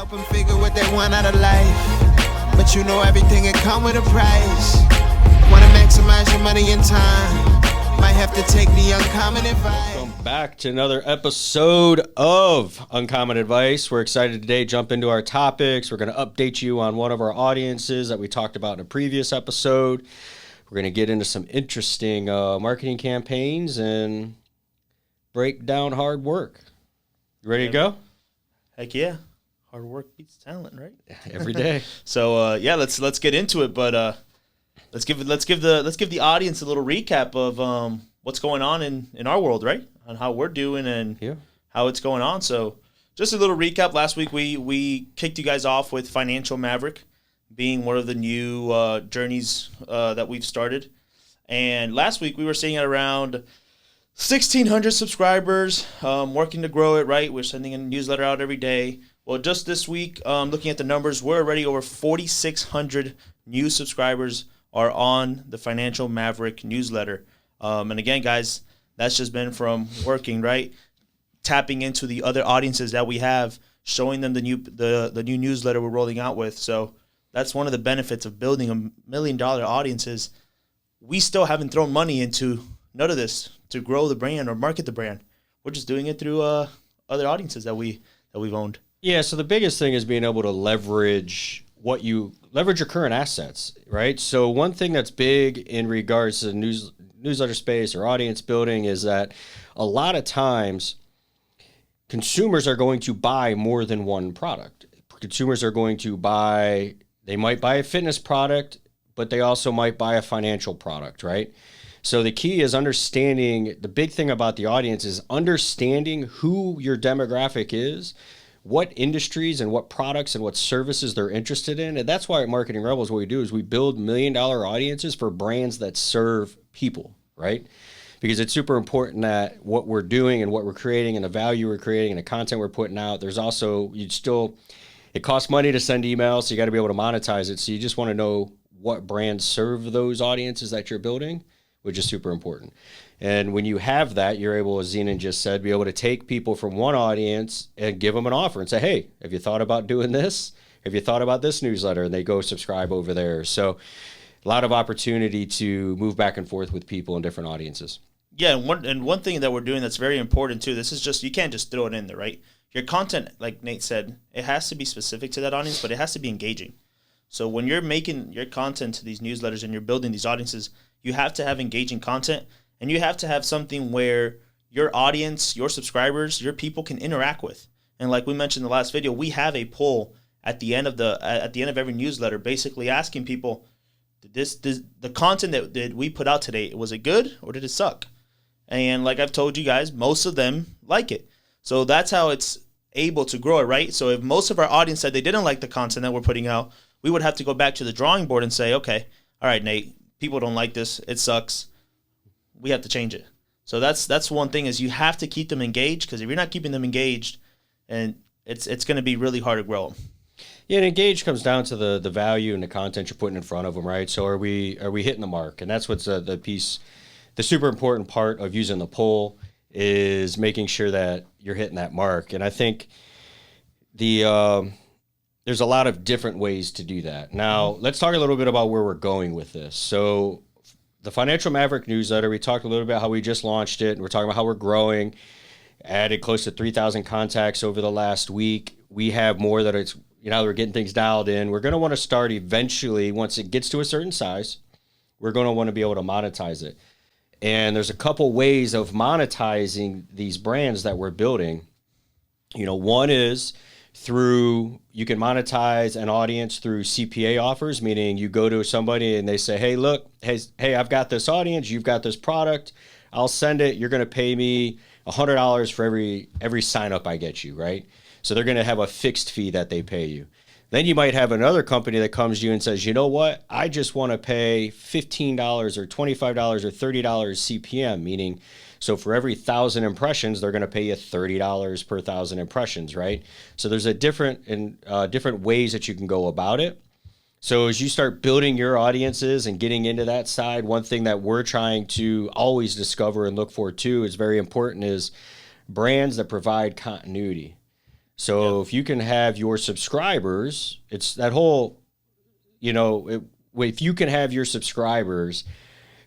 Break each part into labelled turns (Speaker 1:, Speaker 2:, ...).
Speaker 1: Help them figure what they want out of life. But you know everything can come with a price. Want to maximize your money and time. Might have to take the uncommon advice.
Speaker 2: Welcome back to another episode of Uncommon Advice. We're excited today to jump into our topics. We're going to update you on one of our audiences that we talked about in a previous episode. We're going to get into some interesting marketing campaigns and break down hard work. You ready to go?
Speaker 3: Heck yeah. Hard work beats talent, right?
Speaker 2: Every day.
Speaker 3: So let's get into it, but let's give the audience a little recap of what's going on in our world, right? On how we're doing and how it's going on. So just a little recap. Last week we kicked you guys off with Financial Maverick being one of the new journeys that we've started. And last week we were seeing at around 1,600 subscribers, working to grow it, right? We're sending a newsletter out every day. Well, just this week, looking at the numbers, we're already over 4,600 new subscribers are on the Financial Maverick newsletter. And again, guys, that's just been from working, right? Tapping into the other audiences that we have, showing them the new newsletter we're rolling out with. So that's one of the benefits of building $1 million audiences. We still haven't thrown money into none of this to grow the brand or market the brand. We're just doing it through other audiences that we've owned. Yeah.
Speaker 2: So the biggest thing is being able to leverage your current assets, right? So one thing that's big in regards to newsletter space or audience building is that a lot of times consumers are going to buy more than one product. Consumers are going to they might buy a fitness product, but they also might buy a financial product, right? So the key is understanding, the big thing about the audience is understanding who your demographic is, what industries and what products and what services they're interested in. And that's why at Marketing Rebels, what we do is we build $1 million audiences for brands that serve people, right? Because it's super important that what we're doing and what we're creating and the value we're creating and the content we're putting out, there's also, it costs money to send emails, so you got to be able to monetize it. So you just want to know what brands serve those audiences that you're building, which is super important. And when you have that, you're able, as Zenon just said, be able to take people from one audience and give them an offer and say, hey, have you thought about doing this? Have you thought about this newsletter? And they go subscribe over there. So a lot of opportunity to move back and forth with people in different audiences.
Speaker 3: Yeah, and one thing that we're doing that's very important too, this is just, you can't just throw it in there, right? Your content, like Nate said, it has to be specific to that audience, but it has to be engaging. So when you're making your content to these newsletters and you're building these audiences, you have to have engaging content, and you have to have something where your audience, your subscribers, your people can interact with. And like we mentioned in the last video, we have a poll at the end of every newsletter, basically asking people, the content that we put out today, was it good or did it suck? And like I've told you guys, most of them like it. So that's how it's able to grow it, right? So if most of our audience said they didn't like the content that we're putting out, we would have to go back to the drawing board and say, okay, all right, Nate, people don't like this. It sucks. We have to change it. So that's one thing, is you have to keep them engaged, because if you're not keeping them engaged, and it's going to be really hard to grow them.
Speaker 2: Yeah, and engage comes down to the value and the content you're putting in front of them, right? So are we hitting the mark? And that's what's the super important part of using the poll, is making sure that you're hitting that mark. And I think there's a lot of different ways to do that. Now, let's talk a little bit about where we're going with this. So the Financial Maverick newsletter, we talked a little bit about how we just launched it, and we're talking about how we're growing, added close to 3,000 contacts over the last week. We have more that we're getting things dialed in. We're going to want to start eventually, once it gets to a certain size, we're going to want to be able to monetize it. And there's a couple ways of monetizing these brands that we're building. One is you can monetize an audience through CPA offers, meaning you go to somebody and they say, hey, look, hey, I've got this audience, you've got this product, I'll send it, you're going to pay me $100 for every sign up I get you, right? So they're going to have a fixed fee that they pay you. Then you might have another company that comes to you and says, you know what, I just want to pay $15 or $25 or $30 CPM, meaning, so for every 1,000 impressions, they're going to pay you $30 per 1,000 impressions, right? So there's different ways that you can go about it. So as you start building your audiences and getting into that side, one thing that we're trying to always discover and look for too is very important, is brands that provide continuity. So if you can have your subscribers, it's that whole, if you can have your subscribers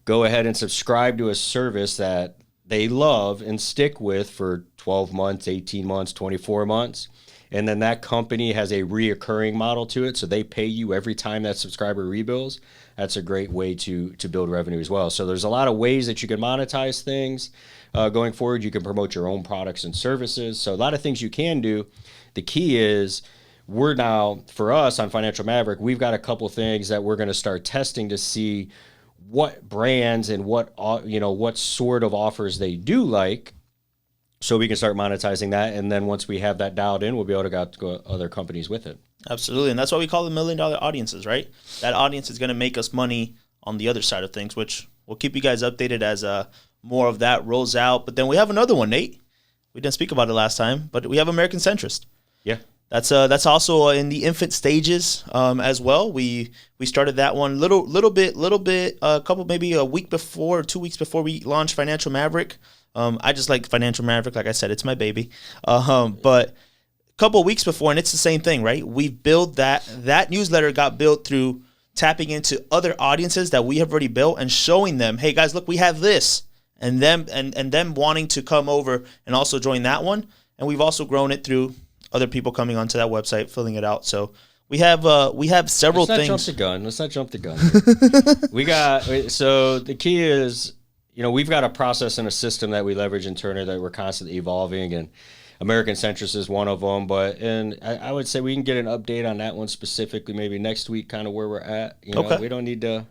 Speaker 2: go ahead and subscribe to a service that they love and stick with for 12 months, 18 months, 24 months, and then that company has a reoccurring model to it, so they pay you every time that subscriber rebills, that's a great way to build revenue as well. So there's a lot of ways that you can monetize things going forward. You can promote your own products and services. So a lot of things you can do. The key is we're now, for us on Financial Maverick, we've got a couple things that we're going to start testing to see what brands and what sort of offers they do like, so we can start monetizing that. And then once we have that dialed in, we'll be able to go other companies with it.
Speaker 3: Absolutely. And that's why we call them $1 million audiences, right? That audience is going to make us money on the other side of things, which we'll keep you guys updated as more of that rolls out. But then we have another one, Nate. We didn't speak about it last time, but we have American Centrist.
Speaker 2: Yeah.
Speaker 3: That's also in the infant stages as well. We started that one little bit, maybe a week before, 2 weeks before we launched Financial Maverick. I just like Financial Maverick. Like I said, it's my baby. But a couple of weeks before, and it's the same thing, right? We've built that newsletter got built through tapping into other audiences that we have already built and showing them, hey guys, look, we have this, and them wanting to come over and also join that one. And we've also grown it through other people coming onto that website, filling it out. So we have several things.
Speaker 2: Let's not jump the gun. So the key is, we've got a process and a system that we leverage internally that we're constantly evolving, and American Centrist is one of them. And I would say we can get an update on that one specifically maybe next week, kind of where we're at.
Speaker 3: Okay.
Speaker 2: We don't need to.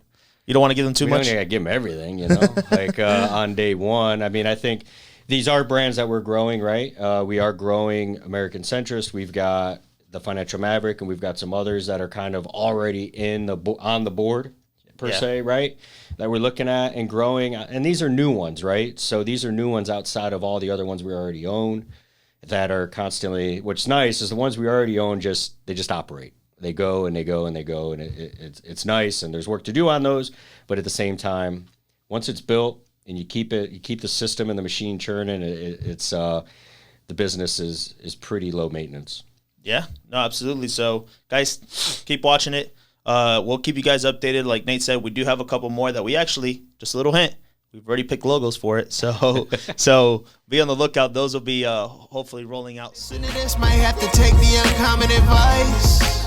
Speaker 3: You don't want to give them too much?
Speaker 2: We don't need to give them everything, like on day one. I mean, I think these are brands that we're growing, right? We are growing American Centrist. We've got the Financial Maverick, and we've got some others that are kind of already on the board, per se, right? That we're looking at and growing. And these are new ones, right? So these are new ones outside of all the other ones we already own that are constantly. What's nice is the ones we already own they just operate. They go and they go and they go, and it's nice. And there's work to do on those, but at the same time, once it's built, and you keep the system and the machine churning, it's the business is pretty low maintenance.
Speaker 3: Yeah, no, absolutely. So guys, keep watching it. We'll keep you guys updated. Like Nate said, we do have a couple more that we actually, just a little hint, we've already picked logos for it. So be on the lookout. Those will be hopefully rolling out soon.
Speaker 1: This might have to take the uncommon advice.